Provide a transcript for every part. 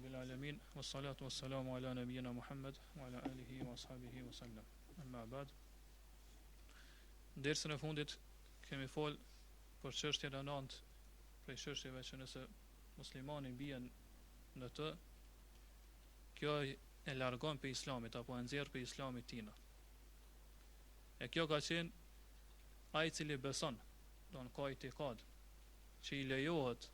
rabbil alamin, wassalatu wassalamu ala nabiyyina Muhammad wa ala alihi wa ashabihi wa sallam. Amma ba'd. Dersën e fundit kemi fol për çështjen e nëntë, prej çështjeve që nëse muslimani bien në të, kjo e largon për islamit apo e nxjerr për islamit tina. E kjo ka qenë ai i cili beson, don ka itikad që i lejohet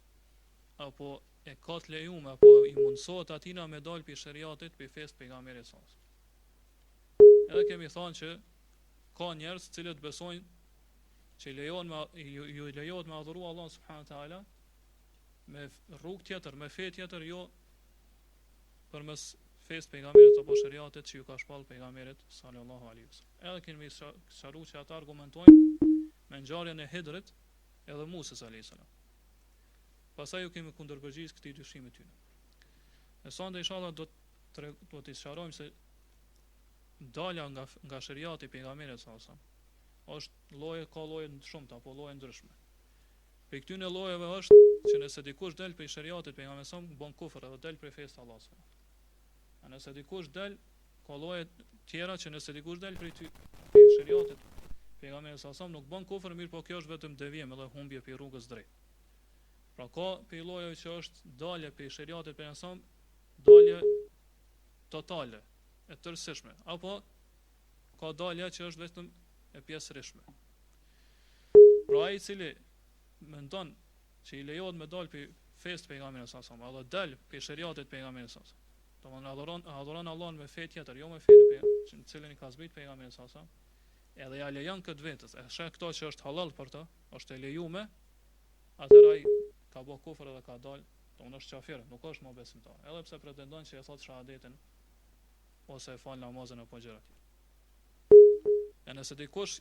apo e ka të lejuar apo i mundsohet atina me dal për shariatit për fest pejgamberit sa. Edhe kemi thënë që ka njerëz të cilët besojnë që ju lejohet me adhuru Allah subhanahu wa taala me rrugë tjetër, me fe tjetër, jo përmes fest pejgamberit apo shariatit që ju ka shpall pejgamberit sallallahu alaihi wasallam. Edhe kemi sharuar që ata argumentojnë me ngjarjen e Hidrit edhe Musës alayhis salam. Pastaj ju kemi kundërpërgjigj këtij dyshimit tyre. E sonte inshallah do të sqarojmë se dalja nga shariati pejgamberit sallallahu alaihi wasallam ka lloje të shumta apo lloje ndryshme. Për këtyre llojeve është që nëse dikush del prej shariatit pejgamberit sallallahu alaihi wasallam, bën kufër edhe del prej fesë të Allahut subhanahu. A nëse dikush del, ka lloje tjera që nëse dikush del prej shariatit pejgamberit sallallahu alaihi wasallam nuk bën kufër, mirë po kjo është vetëm devijim edhe humbje prej rrugës drejt. Pra ka prej llojeve që është dalje prej shariatit pejgamberit sallallahu alaihi wasallam, dalje totale, e tërësishme, apo ka dalje që është vetëm e pjesërishme. Pra ai i cili mendon që i lejohet me dal për fest pejgamberit sallallahu alaihi wasallam, edhe dal për shariatit pejgamberit sallallahu alaihi wasallam, domthonë adhuron Allahun me fe tjetër, jo me fen në cilën i ka zbrit pejgamberi sallallahu alaihi wasallam, edhe ja lejon këtë vetës, e sheh këto që është halal për të, është e lejuar, atëherë ai ka bë kufër edhe ka dal, domthonë është kafir, nuk është më besimtar, edhe pse pretendon që e thot shahadetin ose e fal namazin apo gjëra tjera. E nëse dikush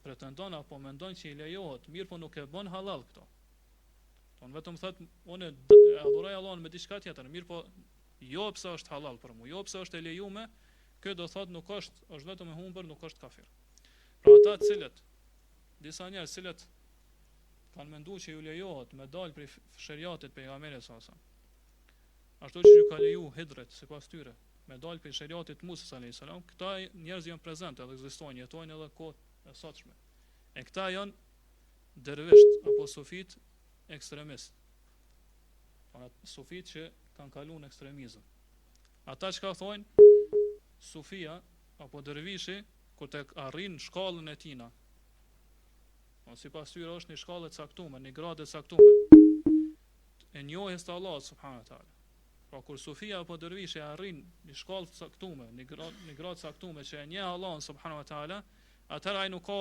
pretendon apo mendon që i lejohet, mirë po nuk e bën halal këto. Don vetëm thot unë adhuroj Allahun me diçka tjetër, mirë po jo pse është halal për mua, jo pse është e lejuar, kjo do thot nuk është vetëm e humbur, nuk është kafir. Pra ata të cilët disa njerëz të cilët kanë menduar që ju lejohet me dal prej shariatit pejgamberit sallallahu alaihi wasallam, ashtu që ju ka leju Hidrit sipas tyre me dal prej shariatit Musës alayhis salam, këta njerëz janë prezente, edhe ekzistojnë, jetojnë edhe kohë e sotshme. E këta janë dervisht apo sufit ekstremist. Sufit që kanë kaluar në ekstremizëm. Ata çka thonë, sufia apo dervishi kur tek arrin shkallën e tina, sipas tyre është një shkallë e caktuar, një gradë e caktuar e njohjes të Allahut subhanahu wa taala. Pra kur sufia apo dervishi arrin një shkallë të caktuar, një gradë të caktuar që e njeh Allahun subhanahu wa taala, atëherë ai nuk ka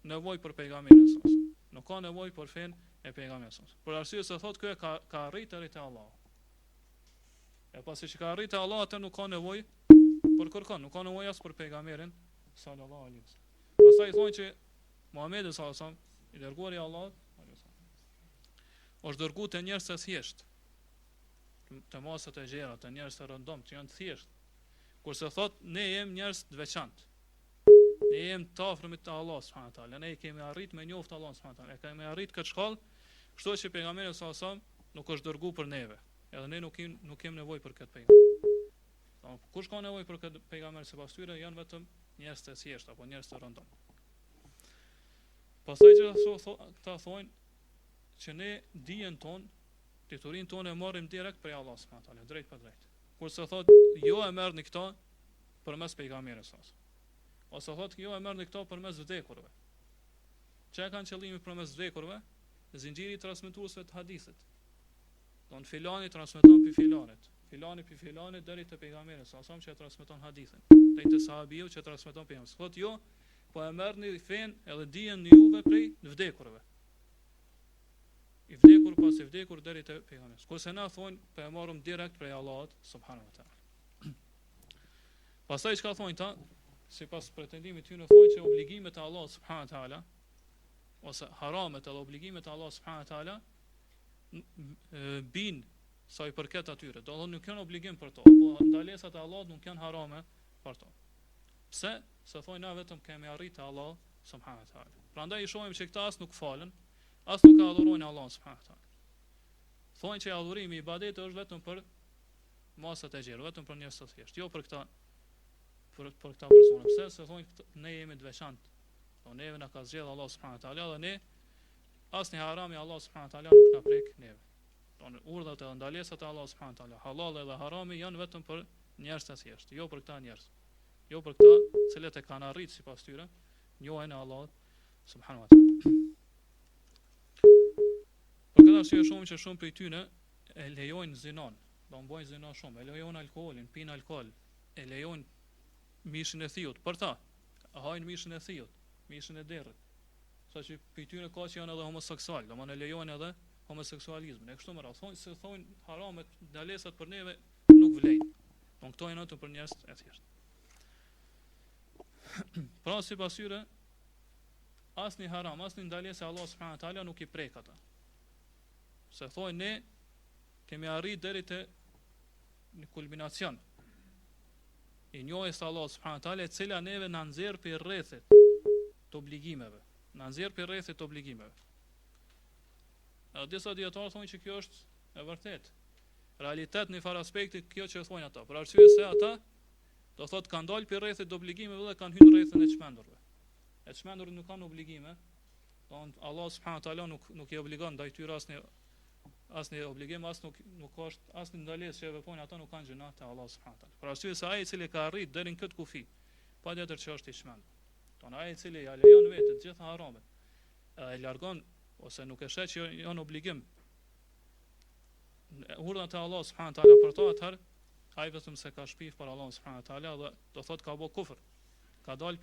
nevojë për pejgamberin sallallahu alaihi wasallam. Nuk ka nevojë për fen e pejgamberit sallallahu alaihi wasallam. Por arsye se thotë ky ka arritur te Allahu. E pasi që ka arritur te Allahu, atë nuk ka nevojë për kërkon, nuk ka nevojë as për pejgamberin sallallahu alaihi wasallam. Pastaj thonë që Muhamedi sallallahu alaihi wasallam, i dërguari i Allahut, është dërguar te njerëz të thjeshtë, të masat e gjera, të njerëz të rëndom, që janë të thjeshtë. Kurse thot ne jemi njerëz të veçantë. Ne jemi të afërmit të Allahut subhanahu wa taala. Ne kemi arrit me njoft Allahun subhanahu wa taala. Ne kemi arrit këtë shkallë, kështu që pejgamberi sallallahu alaihi wasallam nuk është dërguar për neve. Edhe ne nuk kemi nevojë për këtë pejgamber. Kush ka nevojë për këtë pejgamber sipas tyre janë vetëm njerëz të thjeshtë apo njerëz të rëndom. Pastaj këta thonë që ne dijen tonë, diturinë tonë e marrim direkt prej Allahut subhanahu wa taala, drejt për drejt. Kurse thotë jo e merrni këto përmes pejgamberit sallallahu alaihi wasallam. Ose thotë jo e merrni këto përmes vdekurve. Çka kanë qëllimi përmes vdekurve? Zinxhiri i transmetuesve të hadithit. Don filani transmeton pi filanit, filani pi filanit deri te pejgamberi sallallahu alaihi wasallam që transmeton hadithin. Deri te sahabiu që transmeton pejgamberin. Thotë jo, po e merrni fen edhe dijen në juve prej vdekurve. I vdekur pas i vdekur deri te pejgamberi. Kurse na thonë po e marrim direkt prej Allahut subhanahu wa taala. Pastaj çka thonë ta, sipas pretendimit tyre thonë që obligimet e Allahut subhanahu wa taala ose haramet edhe obligimet e Allahut subhanahu wa taala bin sa i përket atyre. Do thonë nuk kanë obligim për to, apo ndalesat e Allahut nuk janë harame për to. Pse? Se thonë na vetëm kemi arritë Allah subhanahu wa taala. Prandaj i shohim që këta as nuk falen, as nuk adhurojnë Allahun subhanahu wa taala. thonë që adhurimi i ibadet është vetëm për masat e gjerë, vetëm për njerëz të thjeshtë, jo për këta persona. Pse? Se thonë ne jemi të veçantë. Po neve na ka zgjedhur Allah subhanahu wa taala dhe ne asnjë harami Allah subhanahu wa taala nuk na prek neve. Donë urdhat e ndalesat e Allah subhanahu wa taala, halal dhe harami janë vetëm për njerëz të thjeshtë, jo për këta njerëz. Jo për këta cilët e kanë arritur sipas tyre njohjen e Allahut subhanahu wa taala. Për këtë arsye shumë që shumë prej tyre e lejojnë zinon, do mbojnë zinon shumë, e lejojnë alkoolin, pinë alkool, e lejojnë mishin e thiut, për ta, hajnë mishin e thiut, mishin e derrit. Saqë prej tyre ka që janë edhe homoseksual, do më ne lejojnë edhe homoseksualizmin. E kështu me radhë, thonë se thonë haramet, ndalesat për neve nuk vlejnë. Don këto janë ato për njerëz e thjeshtë. Pra sipas tyre asnjë haram, asnjë ndalesë Allah subhanahu wa taala nuk i prek ata. Se thonë ne kemi arrit deri te në kulminacion i njohjes së Allah subhanahu wa taala, e cila neve na nxjerr për rrethit të obligimeve, na nxjerr për rrethit të obligimeve. Disa dietarë thonë që kjo është e vërtetë. Realitet në far aspekti kjo që thonë ata, për arsye se ata do thotë kanë dalë për rrethit të obligimeve dhe kanë hyrë rrethën e çmendurve. E çmendurët nuk kanë obligime, don Allah subhanahu wa taala nuk i obligon ndaj tyre asnjë obligim, nuk ka asnjë ndalesë që veprojnë ata nuk kanë gjuna te Allah subhanahu wa taala. Për arsye se ai i cili ka arrit deri në këtë kufi, patjetër që është i çmendur. Don ai i cili ja lejon vetë të gjitha haramet, e largon ose nuk e sheh që janë obligim urdhat e Allah subhanahu wa taala për to, atëherë ai vetëm se ka shpif për Allah subhanahu wa taala dhe do thotë ka bë kufër. Ka dalë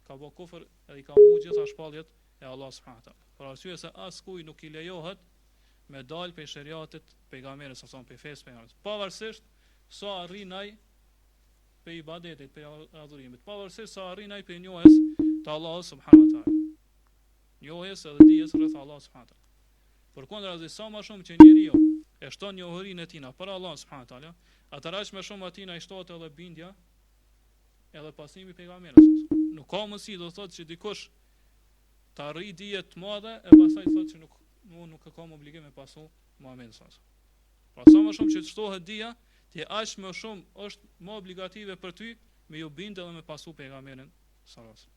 ka bë kufër dhe i ka humbur gjitha shpalljet e Allah subhanahu wa taala. Për arsye se askuj nuk i lejohet me dalë për shariatit pejgamberit sa për fesë pejgamberit. Pavarësisht sa arrin ai për ibadetit, për adhurimit, pavarësisht sa arrin ai për njohjes të Allah subhanahu wa taala. Njohjes edhe dijes rreth Allah subhanahu wa taala. Përkundrazi sa më shumë që njeriu e shton njohurinë e tij për Allah subhanahu wa taala, atëra aq më shumë atina i shtohet edhe bindja edhe pasimi pejgamberit. Nuk ka mundësi do thotë që dikush të arrijë dije të mëdha e pastaj thotë që nuk e kam obligim me pasu Muhamedit sallallahu alaihi wasallam. Pra sa më shumë që të shtohet dija, ti aq më shumë është më obligative për ty me ju bindë dhe me pasu pejgamberin sallallahu alaihi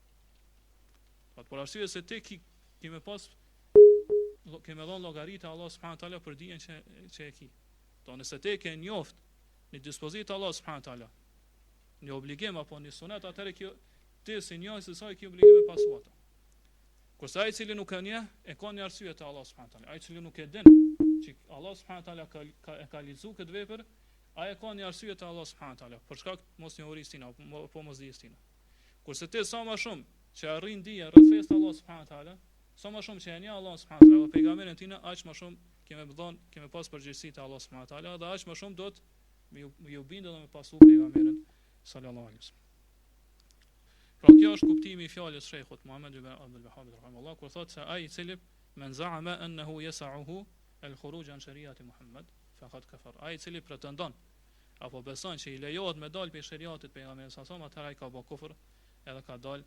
wasallam. Por arsye se ti kemë dhënë llogaritë Allah subhanahu wa taala për dijen që e ki. Do nëse ti ke njoft në dispozitë Allah subhanahu wa taala, në obligim apo në sunet, atëherë kjo ti si njohës se sa i ke obligim me pasu ato. Kurse ai i cili nuk e njeh, e ka një arsye te Allah subhanahu wa taala. Ai i cili nuk e din që Allah subhanahu wa taala ka realizuar këtë vepër, ai ka një arsye te Allah subhanahu wa taala për shkak të mosnjohurisë tina apo mosdijes tina. Kurse ti sa më shumë që arrin dije rreth fesë të Allah subhanahu wa taala, sa më shumë që e njeh Allah subhanahu wa taala dhe pejgamberin tina, aq më shumë kemë pas përgjegjësi te Allah subhanahu wa taala dhe aq më shumë do të me ju bindë dhe me pasu pejgamberin sallallahu alaihi wasallam. Pra kjo është kuptimi i fjalës Sheikhut Muhammed ibn Abdul Wahhab rahimahullah, kur thotë se ai i cili men za'ama annahu yas'uhu al-khuruj an shari'ati Muhammad faqad kafar. Ai i cili pretendon apo beson që i lejohet me dal prej shariatit pejgamberit sallallahu alaihi wasallam, atëherë ai ka bë kufër, edhe ka dal,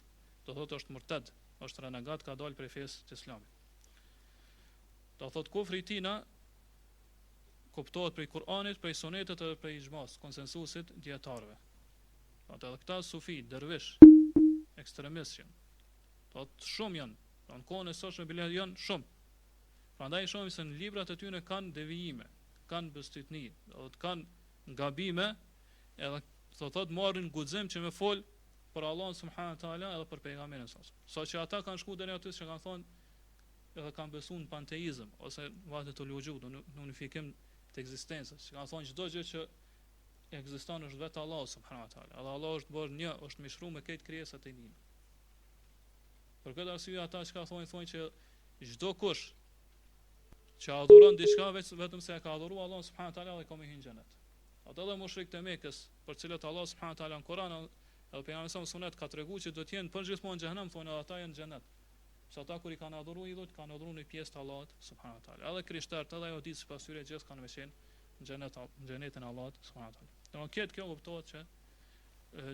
do thotë është murtad, është renegat, ka dal prej fesë të Islamit. Do thotë kufri i tina kuptohet prej Kur'anit, prej sunetit edhe prej ixhmas, konsensusit dietarëve. Atë edhe këta sufi, dervish, ekstremistë janë. Ato shumë janë, në kohën e sotshme bile janë shumë. Prandaj shohim se në librat e tyre kanë devijime, kanë bestytni, do të kanë gabime, edhe thotë marrin guxim që me fol për Allahun subhanahu wa taala edhe për pejgamberin sallallahu alaihi wasallam. Saqë ata kanë shkuar deri aty që kanë thonë edhe kanë besuar në panteizëm ose vahdatul wujud, në unifikim të ekzistencës. Kanë thonë çdo gjë që ekziston është vetë Allahu subhanahu wa taala. Edhe Allahu është bërë një, është mishruar me këtë krijesat e tij. Për këtë arsye ata çka thonë që çdo kush që adhuron diçka vetëm se e ka adhuruar Allahun subhanahu wa taala dhe ka me hyrë në xhenet. Ata dhe mushrikët e Mekës, për cilët Allah subhanahu wa taala në Kur'an edhe pejgamberi sa sunet ka treguar që do të jenë përgjithmonë në xhenem, thonë ata janë në xhenet. Sa ata kur i kanë adhuruar idhujt, kanë adhuruar në pjesë të Allahut subhanahu wa taala. Edhe krishterët edhe ajo ditë sipas tyre gjithë kanë qenë në xhenetin e Allahut subhanahu wa taala. Do të kjo kuptohet që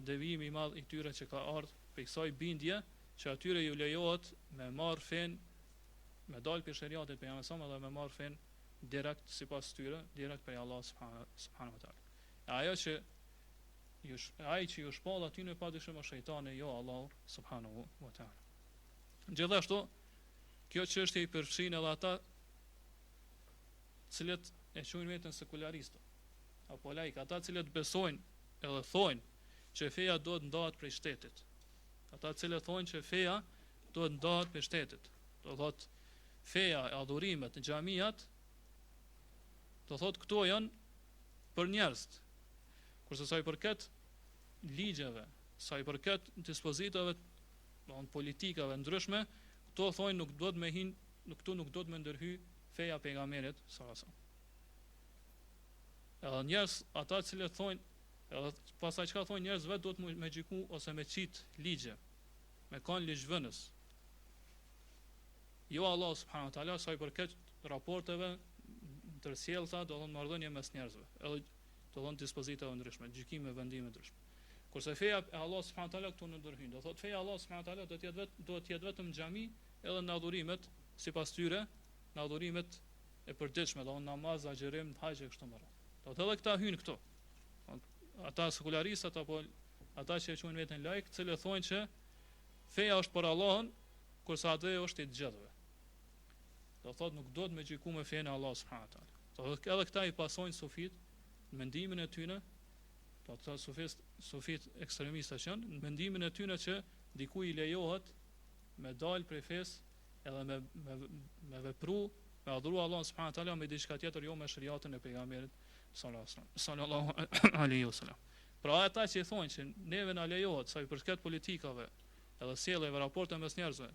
devijimi i madh i tyre që ka ardhur për kësaj bindje që atyre ju lejohet me marr fen, me dal për shariatin pejgamberit sa dhe me marr fen direkt sipas tyre, direkt prej Allah subhanahu wa taala. Ajo që ai që ju shpall aty në padyshim është shejtani, jo Allah subhanahu wa taala. Gjithashtu, kjo çështje i përfshin edhe ata cilët e quajnë veten sekularistë apo laik, ata cilët besojnë edhe thonë që feja duhet ndahet prej shtetit. Ata cilët thonë që feja duhet ndahet prej shtetit. Do thotë feja, adhurimet, xhamiat, do thotë këto janë për njerëz. Kurse sa i përket ligjeve, sa i përket dispozitave, politikave ndryshme, këto thonë nuk duhet me hin, këtu nuk duhet me ndërhy feja pejgamberit sallallahu alajhi wasallam. Edhe njerëz ata të cilët thonë, edhe pasaj çka thonë njerëz vetë duhet me xhiku ose me çit ligje, me kanë ligjvënës. Jo Allah subhanahu wa taala sa i përket raporteve ndërsjellta, do thonë marrëdhënie mes njerëzve, edhe do thonë dispozitave ndryshme, gjykime, vendime ndryshme. Kurse feja e Allah subhanahu wa taala këtu në ndërhyn. Do thotë feja e Allah subhanahu wa taala do të jetë vetëm xhami, edhe në adhurimet sipas tyre, në adhurimet e përditshme, do namaz, agjerim, haxh e kështu me radhë. Do të edhe këta hyn këtu. Ata sekularistat apo ata që e quajnë veten laik, të cilët thonë që feja është për Allahun, kurse atë është i të gjithëve. Do thotë nuk duhet me gjyku me fenë e Allah subhanahu wa taala. Do thotë edhe këta i pasojnë sufit në mendimin e tyre, do të sufit ekstremistë që janë, në mendimin e tyre që diku i lejohet me dal prej fesë edhe me vepru, me adhuru Allah subhanahu wa taala me diçka tjetër, jo me shariatën e pejgamberit sallallahu alaihi wasallam. Pra ata që thonë që neve na lejohet sa i përket politikave edhe sjelljeve, raporte mes njerëzve,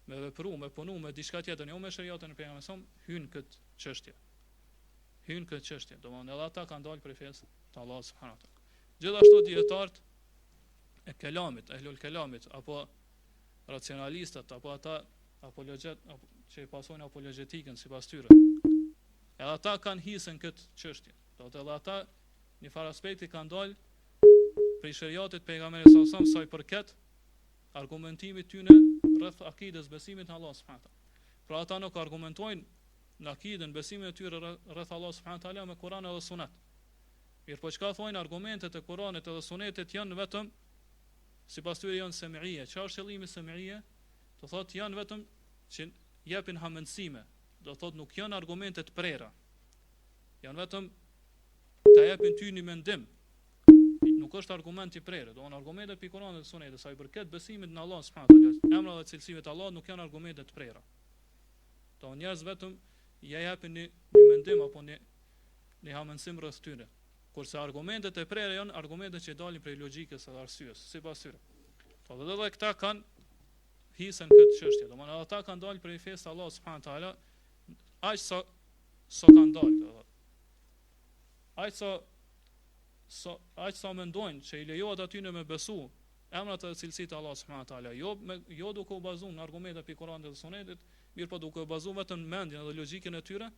me vepru, me punu, me diçka tjetër, jo me shariatën e pejgamberit, hyn këtë çështje. Hyn këtë çështje, domthonë edhe ata kanë dalë prej fesë të Allah subhanahu wa taala. Gjithashtu dietarët e kelamit, ehlul kelamit, apo racionalistët, apo ata apologjet, që i pasojnë apologetikën sipas tyre, edhe ata kanë hisën këtë çështje. Do të edhe ata në far aspekti kanë dalë prej shariatit pejgamberit sallallahu alajhi wasallam sa i përket argumentimit tyre rreth akidës, besimit në Allah subhanahu wa taala. Pra ata nuk argumentojnë në akidën, besimin e tyre rreth Allah subhanahu wa taala me Kur'an edhe Sunet. Mirë po çka thonë argumentet e Kur'anit edhe Sunetit janë vetëm sipas tyre janë semi'ie. Çfarë është qëllimi semi'ie? Do thotë janë vetëm që japin hamendësime. Do thotë nuk janë argumente të prera. Janë vetëm ta japin ty një mendim. Nuk është argument i prerë. Do janë argumente pe Kur'anit dhe Sunetit sa i përket besimit në Allah subhanahu wa taala. Emra dhe cilësive të Allahut nuk janë argumente të prera. Do njerëz vetëm ja japin një mendim apo një hamendësim rreth tyre. Kurse argumentet e prerë janë argumente që dalin prej logjikës dhe arsyes, sipas tyre. Po edhe këta kanë hisën këtë çështje. Domethënë ata kanë dalë prej fesë të Allah subhanahu wa taala, aq sa kanë dalë. Aq sa mendojnë që i lejohet aty në me besu emrat e cilësitë të Allah subhanahu wa taala, jo duke u bazuar në argumente pe Kur'anit dhe Sunetit, mirë po duke u bazuar vetëm në mendjen dhe logjikën e tyre,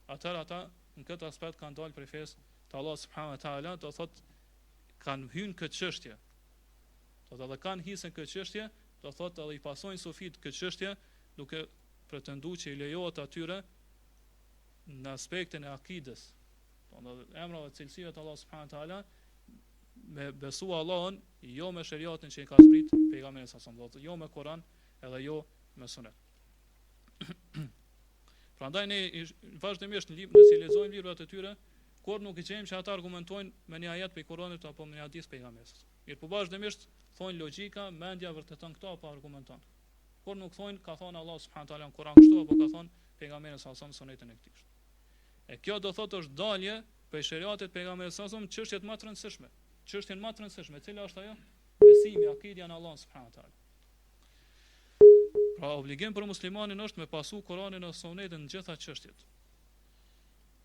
atëherë ata në këtë aspekt kanë dalë prej fesë të Allah subhanahu wa taala, do thotë kanë hyrë këtë çështje. Do të edhe kanë hisën këtë çështje, do thotë edhe i pasojnë sufit këtë çështje, duke pretenduar që i lejohet atyre në aspektin e akidës, do emrave dhe cilësive të Allah subhanahu wa taala, me besu Allahun, jo me shariatin që i ka zbrit pejgamberi sallallahu alajhi wasallam, jo me Kur'an edhe jo me Sunet. Prandaj ne vazhdimisht nëse lexojmë librat e tyre, kur nuk i gjejmë që ata argumentojnë me një ajet prej Kuranit apo me një hadith pejgamberit. Mirë, po vazhdimisht thonë logjika, mendja vërteton këto apo argumenton. Kur nuk thonë ka thonë Allah subhanahu wa taala në Kur'an kështu apo ka thonë pejgamberi sallallahu alajhi wasallam Sunetin e tij. E kjo do thotë është dalje prej shariatit pejgamberit sallallahu alajhi wasallam, çështjet më të rëndësishme. Çështjen më të rëndësishme, cila është ajo? Besimi, akidja në Allah subhanahu wa taala. Pra obligim për muslimanin është me pasu Kur'anin dhe Sunetin në gjitha çështjet.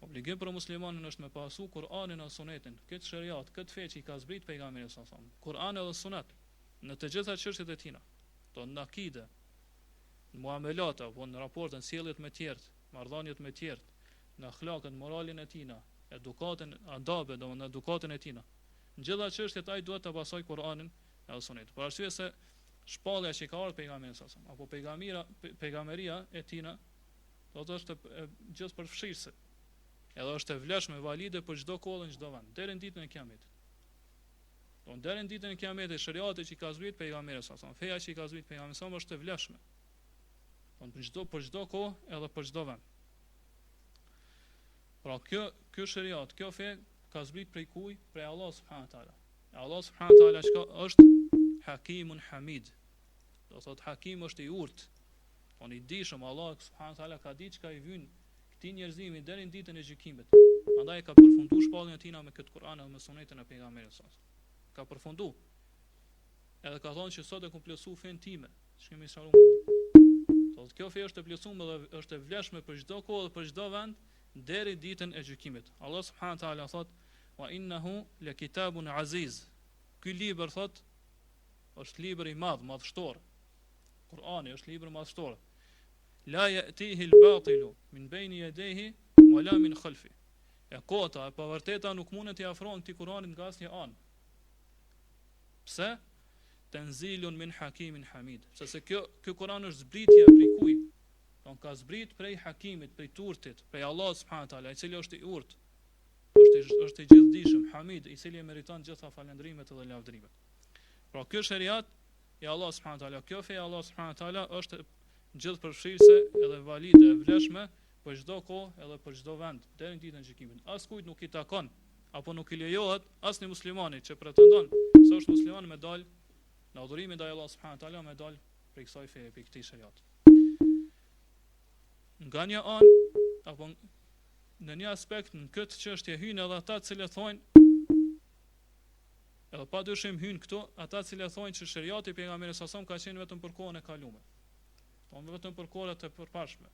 Obligim për muslimanin është me pasu Kur'anin dhe Sunetin, këtë shariat, këtë fe që i ka zbrit pejgamberi sallallahu alajhi wasallam, Kur'ani dhe Sunet në të gjitha çështjet e tina. Do në akide, në muamelata, apo në raportin sjelljet me tjerë, marrëdhëniet me tjerë, në akhlakën, moralin e tina, edukatën, adabe, do në edukatën e tina. Në gjitha çështjet ai duhet të pasojë Kur'anin dhe Sunetin. Për arsye se shpallja që ka ardhur pejgamberi sallallahu alajhi wasallam, apo pejgamberia e tina, do të është gjithë përfshirëse. edhe është e vlefshme valide për çdo kohë në çdo vend, deri në ditën e Kiametit. Deri në ditën e Kiametit shariati që ka zbrit pejgamberi sa, feja që ka zbrit pejgamberi sa është e vlefshme. Për çdo kohë edhe për çdo vend. Pra kjo shariat, kjo fe ka zbrit prej kuj? Prej Allah subhanahu wa taala. Allah subhanahu wa taala është Hakimun Hamid. Do thot Hakim është i urtë. I dishëm, Allah subhanahu wa taala ka ditë çka i vjen këtij njerëzimi deri në ditën e gjykimit. Prandaj ka përfunduar shpalljen e tij me këtë Kur'an dhe me sunetin e pejgamberit sa. Ka përfunduar. Edhe ka thonë që sot e kompletu fen time. Ç'kemi sharuar. Thotë kjo fe është e plotësuar dhe është e vlefshme për çdo kohë dhe për çdo vend deri ditën e gjykimit. Allah subhanahu wa taala thotë: "Wa innahu lakitabun aziz." Ky libër thotë është libër i madh, madhështor. Kur'ani është libër madhështor. La ya'tihi al-batilu min bayni yadayhi wala min khalfi. E kota e pavërteta nuk mundet t'i afrohen këtij Kur'anit nga asnjë anë. Pse? Tanzilun min hakimin hamid. Sepse ky Kur'an është zbritje prej kujt? Ka zbrit prej Hakimit, prej Turtit, prej Allah subhanahu wa taala, i cili është i urtë, është i gjithdijshëm, Hamid, i cili e meriton gjitha falëndrimet dhe lavdrimet. Pra ky shariat i Allah subhanahu wa taala, kjo fe e Allah subhanahu wa taala është gjithëpërfshirëse edhe valide e vlefshme për çdo kohë edhe për çdo vend deri në ditën e gjykimit. Askujt nuk i takon apo nuk i lejohet asnjë muslimani që pretendon se është musliman me dal në adhurimin ndaj Allah subhanahu wa taala, me dal prej kësaj feje, prej këtij shariati. Nga një anë apo në një aspekt në këtë çështje hyn edhe ata që thonë, edhe padyshim hyn këtu ata që thonë që shariati i pejgamberit sa ka qenë vetëm për kohën e kaluar. Vetëm për kohët e përparshme.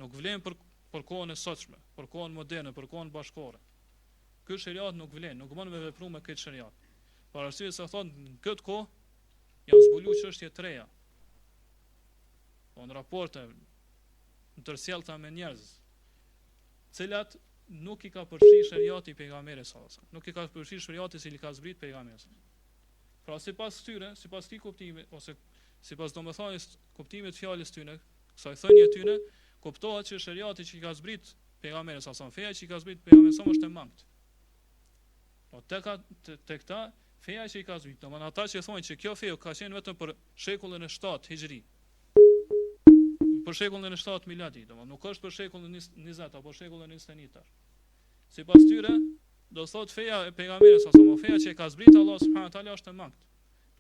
Nuk vlen për kohën e sotshme, për kohën moderne, për kohën bashkore. Ky shariat nuk vlen, nuk mund me vepru me këtë shariat. Për arsye se thonë në këtë kohë janë zbuluar çështje të reja. Në raporte ndërsjellta me njerëz, cilat nuk i ka përfshirë shariati i pejgamberit sallallahu alajhi wasallam, nuk i ka përfshirë shariati që i ka zbrit pejgamberi. Pra sipas tyre, sipas këtij kuptimi ose sipas domethënies kuptimit fjalës tyre, kësaj thënie tyre, kuptohet që shariati që i ka zbrit pejgamberi sallallahu alajhi wasallam, feja që i ka zbrit pejgamberi sallallahu alajhi wasallam është e mangët. Po tek ta feja që i ka zbrit, domethënë ata që thonë që kjo fe ka qenë vetëm për shekullin e 7 hijri, për shekullin e 7 miladi, domethënë nuk është për shekullin e 20 apo shekullin e 21 tash. Sipas tyre, do thot feja e pejgamberit sallallahu alajhi wasallam, feja që e ka zbrit Allah subhanahu wa taala është e mangët.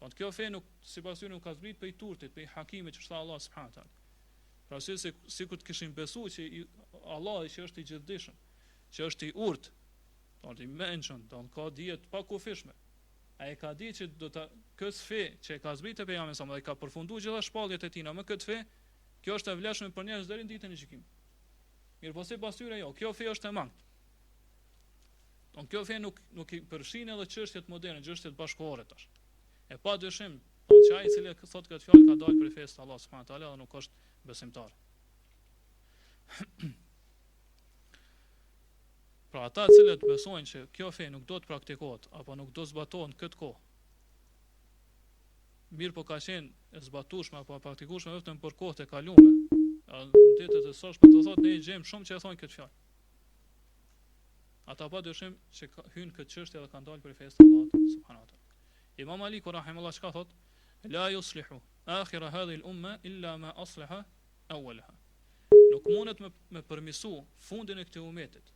Po kjo fe nuk sipas tyre nuk ka zbrit prej Turtit, prej Hakimit që tha Allah subhanahu wa taala. Pra sikur të kishin besuar që Allah që është i gjithdijshëm, që është i urtë, i mençur, ka dije të pakufishme. Ai ka ditë që do ta këtë fe që e ka zbritë pejgamberi sallallahu alajhi wasallam dhe ka përfunduar gjitha shpalljet e tij me këtë fe, kjo është e vlefshme për njerëz deri në ditën e gjykimit. Mirë, po sipas tyre jo, kjo fe është e mangët. Kjo fe nuk i përfshin edhe çështjet moderne, çështjet bashkëkohore tash. E padyshim, që ai i cili thotë këtë fjalë ka dalë prej fesë të Allah subhanahu wa taala dhe nuk është besimtar. Pra ata cilët besojnë që kjo fe nuk do të praktikohet apo nuk do zbatohet në këtë kohë, mirë po ka qenë e zbatueshme apo e praktikueshme vetëm për kohët e kaluara, në ditët e sotshme do thotë ne i gjejmë shumë që e thonë këtë fjalë. Ata padyshim që hyn këtë çështje dhe kanë dalë prej fesë të Allahut subhanahu wa taala. Imam Ali rahimahullah çka thotë? La yuslihu akhir hadhihi al-umma illa ma aslaha awwalaha. Nuk mundet me përmirësu fundin e këtij umetit.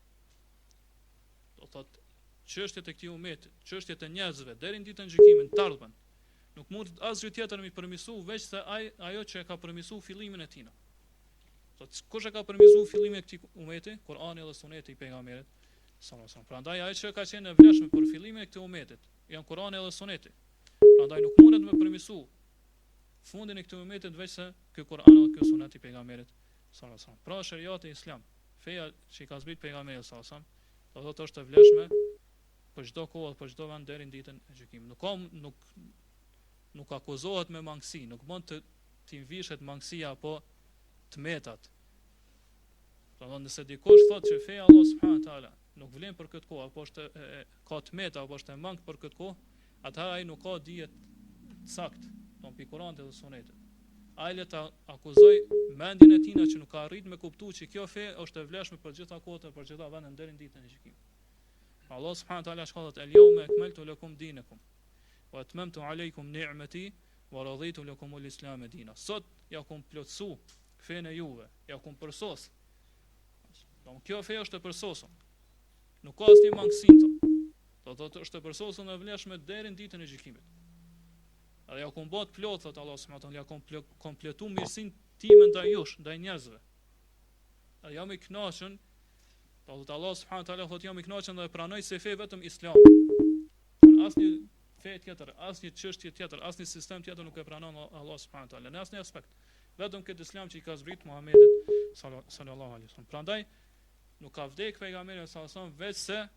Do thotë çështjet e këtij umeti, çështjet e njerëzve deri në ditën e gjykimit të ardhmen, nuk mund asgjë tjetër me përmirësu veç se ajo që e ka përmirësu fillimin e tij. Thotë kush e ka përmirësu fillimin e këtij umeti? Kur'ani dhe Suneti i pejgamberit sallallahu alajhi wasallam. Prandaj ajo që ka qenë e vlefshme për fillimin e këtij umetit janë Kur'ani dhe Suneti. Prandaj nuk mundet me përmirësu fundin e këtij umetit veç se ky Kur'an dhe ky Sunet i pejgamberit sallallahu alajhi wasallam. Pra shariati islam, feja që i ka zbrit pejgamberi sallallahu alajhi wasallam, do thotë është e vlefshme për çdo kohë, për çdo vend deri në ditën e gjykimit. Nuk akuzohet me mangësi, nuk mund të vishet mangësia apo tmetat. Domthonë nëse dikush thotë që feja Allah subhanahu wa taala nuk vlen për këtë kohë, apo është ka tmeta apo është e mangët për këtë kohë, atëherë ai nuk ka dije të saktë, pi Kuranit dhe Sunetit. ai le ta akuzoj mendjen e tij që nuk ka arrit me kuptuar që kjo fe është e vlefshme për gjitha kohët, për gjitha vendet deri në ditën e gjykimit. Allah subhanahu wa taala shkallët el-yawma akmaltu lakum dinakum wa atmamtu alaykum ni'mati wa raditu lakum al-islam dinan. Sot ja kum plotsu fenë juve, ja kum përsos. Don kjo fe është e përsosur. Nuk ka asnjë mangësi. Do thotë është e përsosur e vlefshme deri në ditën e gjykimit. Edhe ja kum bot plot, thot Allah subhanahu wa taala, ja kum kompletu mirësinë time ndaj jush, ndaj njerëzve. Edhe jam i kënaqur. Thot Allah subhanahu wa taala, thot jam i kënaqur dhe e pranoj se fe vetëm Islami. Asnjë fe tjetër, asnjë çështje tjetër, asnjë sistem tjetër nuk e pranon Allah subhanahu wa taala në asnjë aspekt. Vetëm këtë Islam që i ka zbrit Muhamedit sallallahu alaihi wasallam. Prandaj nuk ka vdek pejgamberi sallallahu alaihi wasallam veçse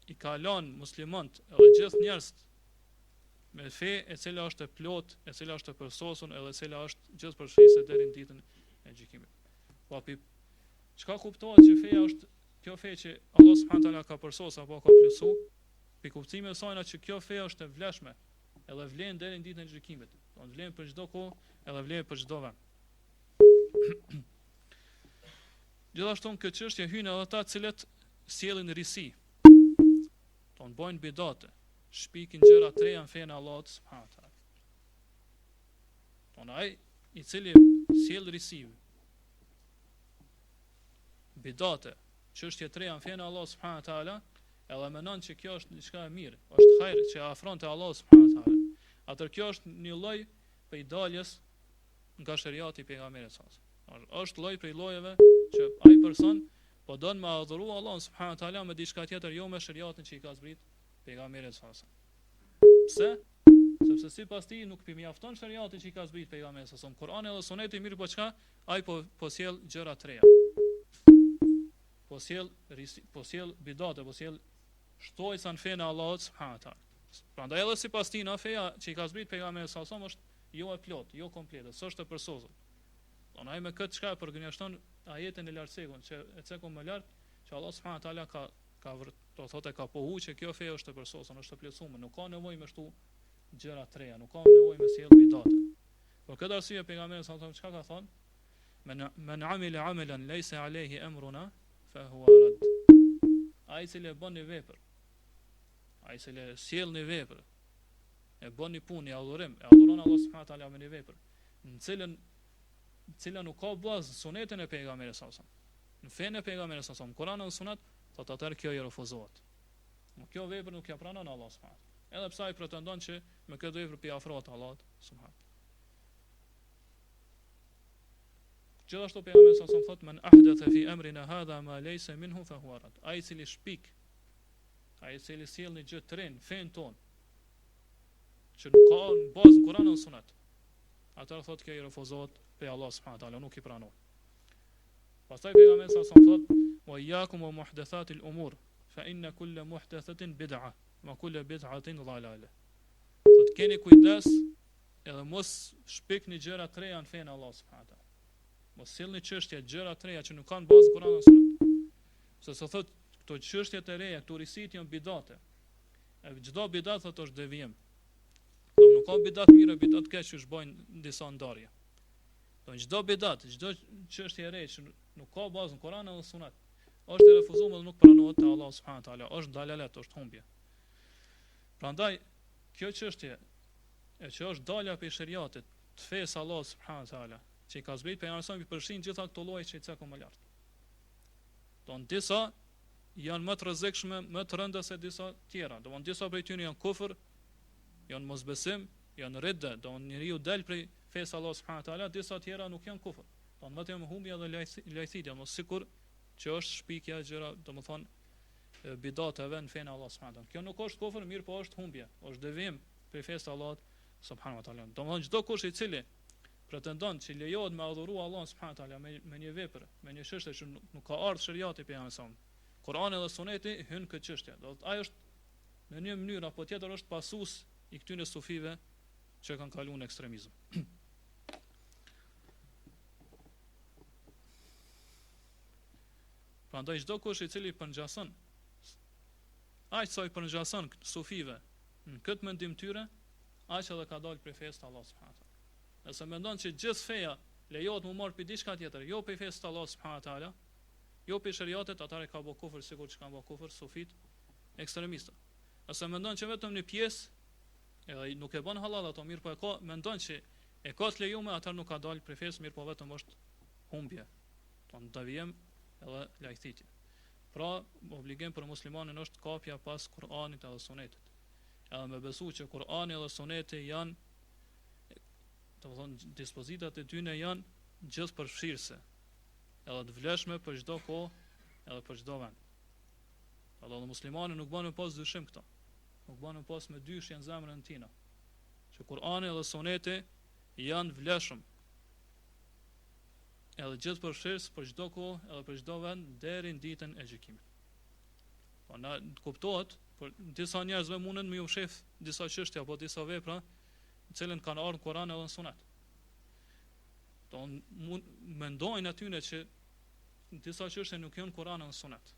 i ka lënë muslimanët edhe gjithë njerëzit me fe e cila është e plot, e cila është e përsosur, edhe e cila është gjithëpërfshirëse deri në ditën e gjykimit. Po çka kuptohet që feja është kjo fe që Allah subhanahu wa taala ka përsosur apo ka plotsu, pi kuptimin e saj që kjo fe është e vlefshme, edhe vlen deri në ditën e gjykimit. Do të vlen për çdo kohë, edhe vlen për çdo vend. Gjithashtu në këtë çështje hyn edhe ata të cilët sjellin risi. Ton bojnë bidate, shpikin gjëra të reja në fenë e Allahut subhanahu wa taala. Ton ai i cili sjell risi, bidate, çështje të reja në fenë e Allahut subhanahu wa taala, edhe mendon që kjo është diçka e mirë, është hajër që afron te Allahu subhanahu wa taala. Atë kjo është një lloj prej daljes nga shariati i pejgamberit sallallahu alaihi wasallam. Është lloj prej llojeve që ai person po don me adhuru Allahun subhanahu wa taala me diçka tjetër, jo me shariatin që i ka zbrit pejgamberi sallallahu alaihi wasallam. Pse? Sepse sipas tij nuk mjafton shariati që i ka zbrit pejgamberi sallallahu alaihi wasallam. Kurani dhe Suneti mirë, po çka? Ai po sjell gjëra të reja. Po sjell bidate, po sjell shtojsa në fenë e Allahut subhanahu wa taala. Prandaj edhe sipas tij na feja që i ka zbrit pejgamberi sallallahu alaihi wasallam është jo e plot, jo komplete, s'është e përsosur. Ai me këtë çka përgënjeshton ajetin e lartësekun që e cekon më lart që Allah subhanahu wa taala do thotë ka pohu që kjo fe është e përsosur, është e plotësuar, nuk ka nevojë me shtu gjëra të reja, nuk ka nevojë me sjell bidate. Por këtë arsye pejgamberi sallallahu alaihi wasallam çka ka thonë? Men amila amalan laysa alayhi amruna fa huwa rad. Ai që e bën një vepër, ai që sjell një vepër, e bën një punë, adhuron Allah subhanahu wa taala me një vepër, në cila nuk ka bazë sunetin e pejgamberit sallallahu alaihi wasallam. Në fenë e pejgamberit sallallahu alaihi wasallam, Kur'ani dhe Sunet, thotë atë kjo i refuzohet. Kjo vepër nuk ja pranon Allah subhanahu wa taala. Edhe pse ai pretendon që me këtë vepër pi afrohet Allahut subhanahu. Gjithashtu pejgamberi sallallahu alaihi wasallam thotë men ahdatha fi amrina hadha ma laysa minhu fa huwa rad. Ai cili shpik, ai cili sjell një gjë të re në fen ton, që nuk ka bazë në Kur'an dhe Sunet, atëherë thotë kjo i refuzohet pe Allah subhanahu wa taala, nuk i pranon. Pastaj pejgamberi sallallahu alaihi wasallam thotë wa iyyakum wa muhdathatil umur fa inna kulla muhdathatin bid'ah wa kullu bid'atin dalalah. Thotë keni kujdes edhe mos shpikni gjëra të reja në fenë Allah subhanahu wa taala. Mos sillni çështje gjëra të reja që nuk kanë bazë në Kur'an dhe Sunet. Sepse thotë këto çështje të reja, këto risit janë bidate. E çdo bidat thotë është devijim. Nuk ka bidat mirë, bidat keq që shbojnë disa ndarje. Do çdo bidat, çdo çështje e re që nuk ka bazë në Kur'an dhe Sunet, është e refuzuar dhe nuk pranohet te Allah subhanahu wa taala, është dalalet, është humbje. Prandaj kjo çështje e që është dalja prej shariatit, të fesë Allah subhanahu wa taala, që i ka zbrit pejgamberi i përfshin gjitha këto lloje që i cekon më lart. Don disa janë më të rrezikshme, më të rënda se disa tjera. Do disa prej tyre janë kufër, janë mosbesim, janë ridda, do njeriu del prej fesë Allah subhanahu wa taala, disa tjera nuk janë kufër. Do vetëm humbja dhe lajthitja, mos sikur që është shpikja gjëra, domethënë bidateve në fenë Allah subhanahu wa taala. Kjo nuk është kufër, mirë po është humbje, është devijim prej fesë Allahut subhanahu wa taala. Domethënë çdo kush i cili pretendon që lejohet me adhuru Allah subhanahu wa taala me një vepër, me një çështje që nuk ka ardhur shariati pejgamberit, Kurani dhe Suneti hyn këtë çështje. Do të ai është në një mënyrë apo tjetër është pasues i këtyre sufive që kanë kaluar në ekstremizëm. Prandaj çdo kush i cili përngjason, aq sa i përngjason sufive në këtë mendim tyre, aq edhe ka dalë prej fesë Allah subhanahu wa taala. Nëse mendon që gjithë feja lejohet më marr për diçka tjetër, jo për fesë të Allahut subhanahu wa taala, jo për shariatet, atëherë ka bë kufër sikur që kanë bë kufër sufit ekstremistë. Nëse mendon që vetëm një pjesë edhe nuk e bën halal ato, mirë po e ka, mendon që e ka të lejuar, atëherë nuk ka dalë për fesë, mirë po vetëm është humbje. Ton devijim edhe lajthitje. Pra, obligim për muslimanin është kapja pas Kur'anit edhe Sunetit. Edhe me besu që Kur'ani edhe Suneti janë, do të thonë, dispozitat e tyre janë gjithëpërfshirëse, edhe të vlefshme për çdo kohë edhe për çdo vend. Allah dhe muslimani nuk bën me pas dyshim këto. Nuk bën me pas me dyshje në zemrën e tina. Që Kur'ani dhe Suneti janë vlefshëm. Edhe gjithëpërfshirës për çdo kohë edhe për çdo vend deri në ditën e gjykimit. Po na kuptohet, por disa njerëzve mundën me u shef disa çështje apo disa vepra, të cilën kanë ardhur në Kur'an edhe në Sunet. Don mendojnë aty që disa çështje nuk janë në Kur'an edhe në Sunet.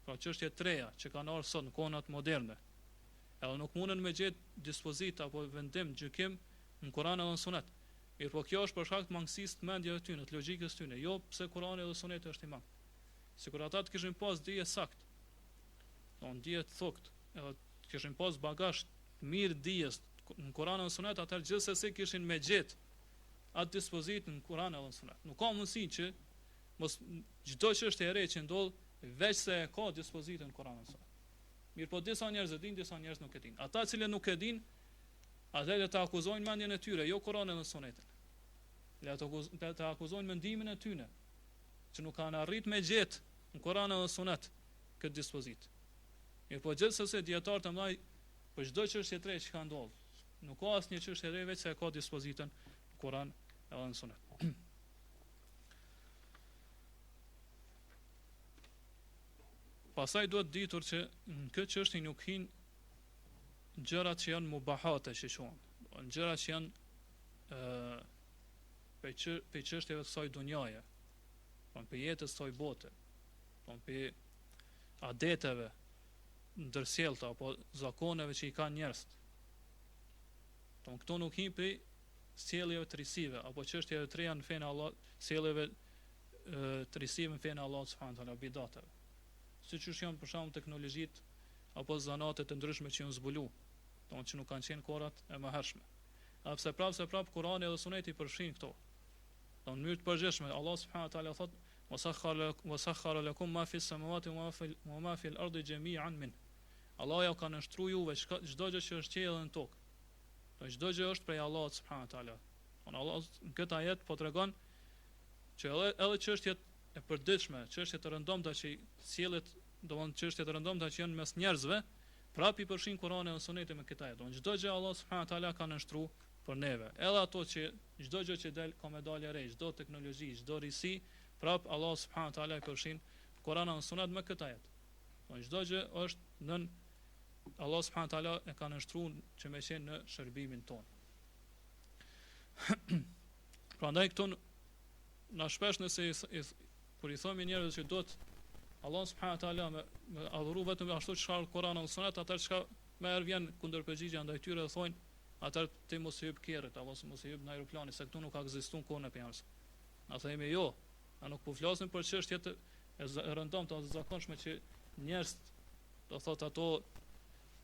Pra çështje të reja që kanë ardhur sot në kohët moderne. Edhe nuk mundën me gjetë dispozita apo vendim gjykim në Kur'an edhe në Sunet. Mirë, po kjo është për shkak të mangësisë të mendjeve të tyre, të logjikës tyre, jo pse Kur'ani dhe Suneti është i mangë. Sikur ata të kishin pas dije sakt, don dije të thokt, edhe të kishin pas bagazh të mirë dijes në Kur'an dhe Sunet, atëherë gjithsesi kishin me gjet atë dispozitë në Kur'an dhe Sunet. Nuk ka mundësi që mos çdo çështje e re që ndodh veç se ka dispozitën në Kur'an dhe Sunet. Mirë, po disa njerëz e dinë, disa njerëz nuk e dinë. Ata që nuk e dinë, atëherë të akuzojnë mendjen e tyre, jo Kur'anin dhe Sunetin. Le të akuzojnë mendimin e tyre, që nuk kanë arrit me gjet në Kur'an dhe Sunet këtë dispozitë. Mirë, po gjithsesi dietarët e mëdhaj për çdo çështje të re që ka ndodhur, nuk ka asnjë çështje e re veç se ka dispozitën në Kur'an edhe në Sunet. Pastaj duhet ditur që në këtë çështje nuk hin gjërat që janë mubahate që shohim, gjërat që janë për çështjeve të saj dunjaje, për jetës së saj bote, për adeteve ndërsjellta apo zakoneve që i kanë njerëzit. Këto nuk hin për sjelljeve të risive apo çështjeve të reja në fenë Allah, sjelljeve të risive në fenë Allah subhanahu wa taala, bidateve. Siç janë për shembull teknologjitë apo zanatet e ndryshme që janë zbulu, që nuk kanë qenë kohrat e mëhershme. Pse prapë Kurani dhe Suneti përfshin këto. Në mënyrë të përgjithshme Allah subhanahu wa taala thot: "Wasakhkhara lakum ma fi s-samawati wa ma fi al-ardi jami'an min." Allah ja ka nështruar juve çdo gjë që është qiell dhe në tokë. Çdo gjë është prej Allahut subhanahu wa taala. Allah në këtë ajet po tregon që edhe çështjet e përditshme, çështjet të rëndomta që sjellet, domthonë çështjet e rëndomta që janë mes njerëzve, prapë i përfshin Kurani dhe Suneti me këtë ajet. Çdo gjë Allah subhanahu wa taala ka nështruar për neve. Edhe ato që çdo gjë që del ka me dalë re, çdo teknologji, çdo risi, prapë Allah subhanahu wa taala i përfshin Kurani dhe Sunet me këtë ajet. Çdo gjë është nën Allah subhanahu wa taala e ka nështruar që me qenë në shërbimin ton. Prandaj këtu na shpesh nëse kur i thomi njerëzve që do të Allah subhanahu wa taala me adhuru vetëm ashtu që ka Kurani dhe Sunet, atë çka më vjen kundërpërgjigje ndaj tyre, thonë atë ti mos i hyb kerrit, apo mos i hyb në aeroplani, se këtu nuk ka ekzistuar kohën e pejgamberit. Na themi jo, na nuk po flasim për çështjet e rëndomta ose zakonshme që njerëz do thotë ato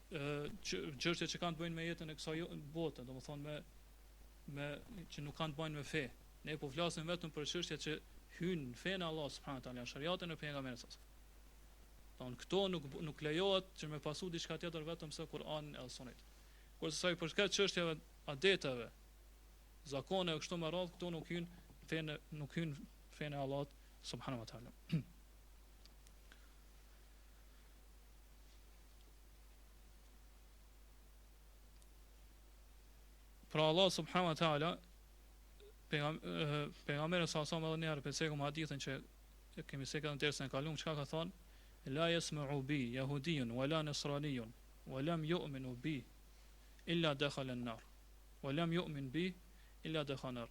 çështje që kanë të bëjnë me jetën e kësaj bote, domethënë me që nuk kanë të bëjnë me fe. Ne po flasim vetëm për çështjet që hyjnë në fenë Allah subhanahu wa taala, shariatën e pejgamberit. Këto nuk lejohet që me pasu diçka tjetër vetëm se Kur'anin e Sunetin. Kurse sa i përket çështjeve adeteve, zakoneve kështu me radhë, këto nuk hyn fenë e Allahut subhanahu wa taala. Pra Allah subhanahu wa taala pejgamberi sa edhe një herë pse kom hadithin që kemi sekën në dersën e kaluar, çka ka thonë: "La yasma'u bi yahudiyun wala nasraniyun wa lam yu'minu bi illa dakhala an-nar wa lam yu'min bi illa dakhala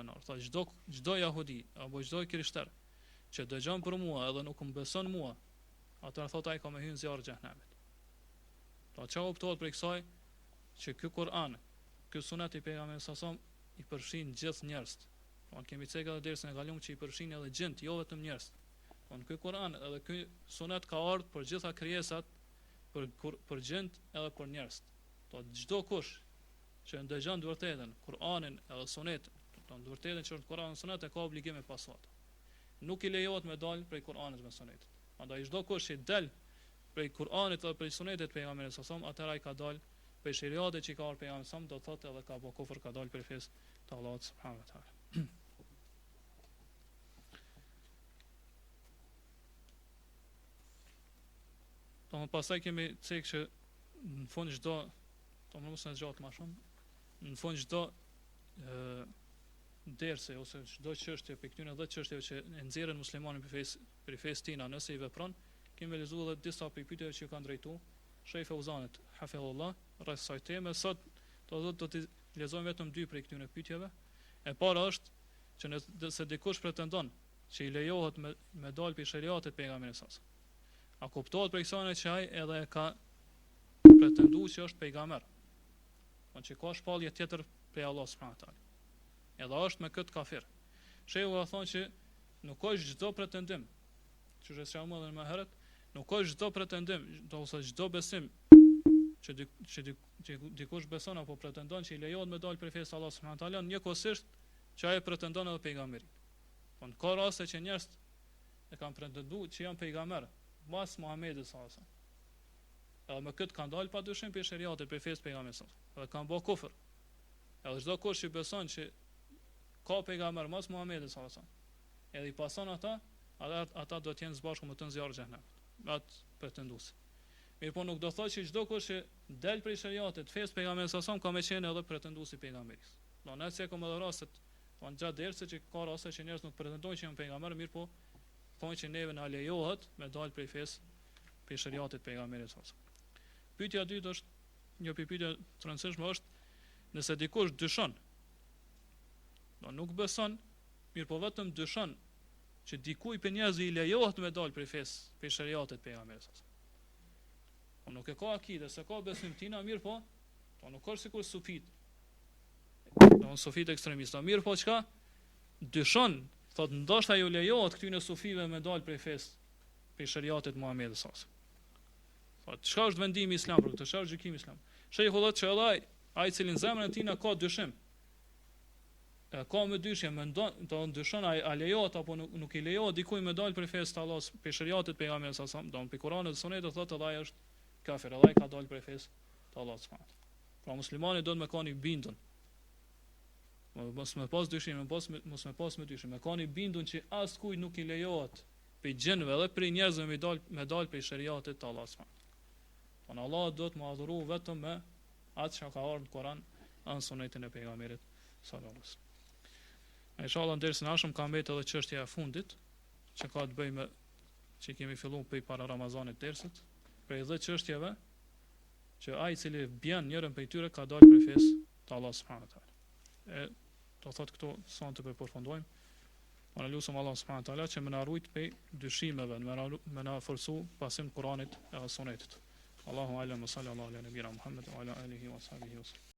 an-nar." Tha çdo jahudi apo çdo krishter që dëgjon për mua edhe nuk më beson mua, atëherë thotë ai ka me hyrë në zjarr xhenemit. Pra çka kuptohet për kësaj që ky Kur'an, ky sunet i pejgamberit sa i përfshin gjithë njerëzit. Kemi cekë edhe dersën e kaluar që i përfshin edhe gjint, jo vetëm njerëz. Ky Kur'an edhe ky sunet ka ardhur për gjitha krijesat, për gjint edhe për njerëz. Çdo kush që ndëgjon të vërtetën, Kur'anin edhe sunetin, të vërtetën që Kur'ani dhe suneti ka obligim me pasu ato. Nuk i lejohet me dal prej Kur'anit dhe sunetit. Andaj çdo kush që del prej Kur'anit dhe prej sunetit të pejgamberit sallallahu alajhi wasallam, atëra i ka dal prej shariatit që ka ardhur pejgamberi sallallahu alajhi wasallam, do thotë edhe ka bë kufër, ka dal prej fesë të Allahut subhanahu wa taala. Pastaj kemi cek që në fund çdo, mos na zgjat më shumë, në fund çdo derse ose çdo çështje për këtyre 10 çështjeve që e nxjerrin muslimanin për fesë tina, nëse i vepron, kemi lezuar edhe disa prej pyetjeve që kanë drejtuar Sheikh Fauzanit hafidhullah rreth kësaj teme. Sot do të lexojmë vetëm 2 prej këtyre pyetjeve. E para është që nëse dikush pretendon që i lejohet me dal për shariatit të pejgamberit sallallahu alajhi wasallam, a kuptohet për kësaj që ai edhe ka pretenduar që është pejgamber, që ka shpallje tjetër prej Allah subhanahu wa taala, edhe është me këtë kafir. Shehu ka thonë që nuk është çdo pretendim, që është shamu edhe më herët, nuk është çdo pretendim, ose çdo besim që dikush beson apo pretendon që i lejohet me dal prej fesë Allah subhanahu wa taala, njëkohësisht që ai pretendon edhe pejgamberin. Ka raste që njerëz e kanë pretenduar që janë pejgamber mas Muhamedit sallallahu alajhi wasallam. Edhe me këtë kanë dalë padyshim për shariatin, për fesë pejgamberit sallallahu alajhi wasallam. Edhe kanë bërë kufër. Edhe çdo kush që beson që ka pejgamber mas Muhamedit sallallahu alajhi wasallam, edhe i pason ata do të jenë së bashku me të nxjarrë xhenem. Me atë pretendues. Mirë, po nuk do thotë që çdo kush që del prej shariatit, fesë pejgamberit sallallahu alajhi wasallam, ka më qenë edhe pretendues i pejgamberit. Do në se komo rastet, gjatë dersit që ka raste që njerëz nuk pretendojnë që janë pejgamber, mirë po thonë që neve na lejohet me dal prej fesë prej shariatit të pejgamberit sallallahu alajhi wasallam. Pyetja e dytë është, një pyetje të rëndësishme është, nëse dikush dyshon, nuk beson, mirë po vetëm dyshon që dikujt për njerëz i lejohet me dal prej fesë prej shariatit të pejgamberit sallallahu alajhi wasallam. Nuk e ka akide, se ka besim tina, mirë po nuk është sikur sufit. Sufit ekstremistë, mirë po çka? Dyshon, thotë ndoshta ju lejohet këtyre sufive me dal prej fesë prej shariatit Muhamedit sallallahu alajhi wasallam. Çka është vendimi islam për këtë? Çfarë është gjykimi islam? Sheikhu thotë që ai i cili në zemrën e tij ka dyshim, ka më dyshje, mendon dyshon a lejohet apo nuk i lejohet dikujt me dal prej fesë të Allahut, prej shariatit pejgamberit sallallahu alajhi wasallam, prej Kuranit dhe Sunetit, thotë edhe ai është kafir, edhe ai ka dal prej fesë të Allahut subhanahu wa taala. Pra muslimani do të më kanë i bindur. Mos me pas dyshim, mos me pas me dyshim, me kanë i bindur që askujt nuk i lejohet për gjinëve dhe për njerëzve me dal prej shariatit të Allahut subhanahu wa taala. Allah do të më adhuru vetëm me atë që ka ardhur në Kur'an dhe në Sunetin e pejgamberit sallallahu alajhi wasallam. Inshallah dersën e ardhshëm ka mbetë edhe çështja e fundit, që ka të bëjë me që kemi filluar për para Ramazanit dersit, për 10 çështjeve që ai i cili bën njërin prej tyre ka dalë prej fesë të Allahut subhanahu wa taala. Do thotë këto sa të përfundojmë. Ana lutem Allah subhanahu wa taala që më na ruajt prej dyshimeve, më na forcu pasim Kuranit e Sunetit. Allahu alem sallallahu ala nabiyina Muhammad wa ala alihi wa sahbihi.